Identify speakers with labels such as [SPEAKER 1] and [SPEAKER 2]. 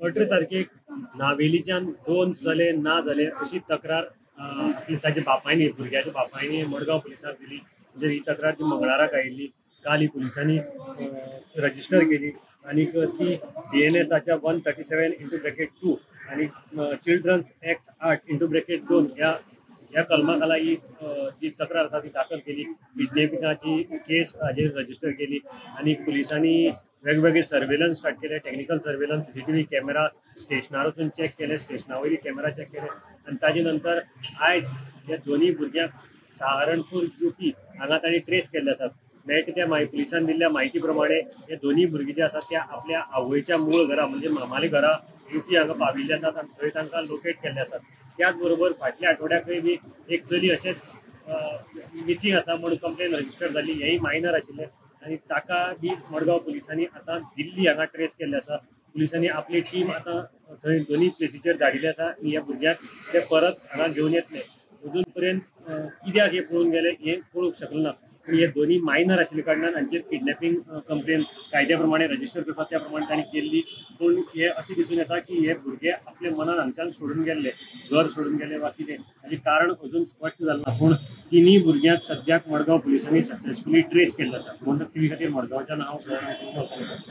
[SPEAKER 1] 18 तारखेक नावेलीच्यान 2 चले ना जाले अशी तक्रार ताच्या बापायनी भुरग्याच्या बापायनी मडगांव पुलिसांक दिली। म्हणजे ही तक्रार ती मंगळाराक आयिल्ली। काल ही पुलिसांनी रजिस्टर केली आणि ती BNSच्या 137/2 आणि चिल्ड्रन्स ऍक्ट 8/2 ह्या कलमा खाला ही जी तक्रार आसा ती दाखल केली। किडनॅपिंगाची केस हाजेर रजिस्टर केली आणि पुलिसांनी वेगवेगळे सर्वेलन्स स्टार्ट केले। टेक्निकल सर्वेलन्स, CCTV कॅमेरा स्टेशनार वचून चेक केले, स्टेशनावयली कॅमेरा चेक केले आणि ताजे नंतर आयज हे दोन्ही भुरग्यांक सहारणपूर UP हांगा तांणी ट्रेस केल्ले आसात। मेळटा त्या पुलिसांनी दिल्ल्या म्हायती प्रमाणे हे दोन्ही भुरगे जे आसात त्या आपल्या आवयच्या मूळ घरा म्हणजे मामाले घरा UP हांगा पाविल्ले आसात आणि थंय तांकां लोकेट केल्ले आसात। त्याच बरोबर फाटल्या आठवड्याकय बी एक चली अशेंच मिसिंग आसा म्हणून कंप्लेन रजिस्टर जाली। हेही मायनर आशिल्ले आणि ताका बी मडगांव पुलिसांनी आता दिल्ली हांगा ट्रेस केल्ले आसा। पुलिसांनी आपली टीम आता थंय दोन्ही प्लेसीचेर धाडिल्ली आसा आणि ह्या भुरग्यांक ते परत हांगा घेवन येतले। अजून पर्यंत कित्याक हे पळून गेले हे कळूंक शकले ना। हे दोन्ही मायनर आशिल्ले कारणान हांचेर किडनॅपिंग कंप्लेन कायद्या प्रमाणे रजिस्टर करतात त्या प्रमाणे तांणी केल्ली। पूण हे अशें दिसून येता की हे भुरगे आपले मनान हांगच्यान सोडून गेल्ले, घर सोडून गेले वा कितें हाजें कारण अजून स्पश्ट जालें ना। पूण तिनूय भुरग्यांक सद्याक मडगांव पुलिसांनी सक्सेसफुली ट्रेस केल्लो आसा। म्हणून ती खातीर मडगांवच्यान हांव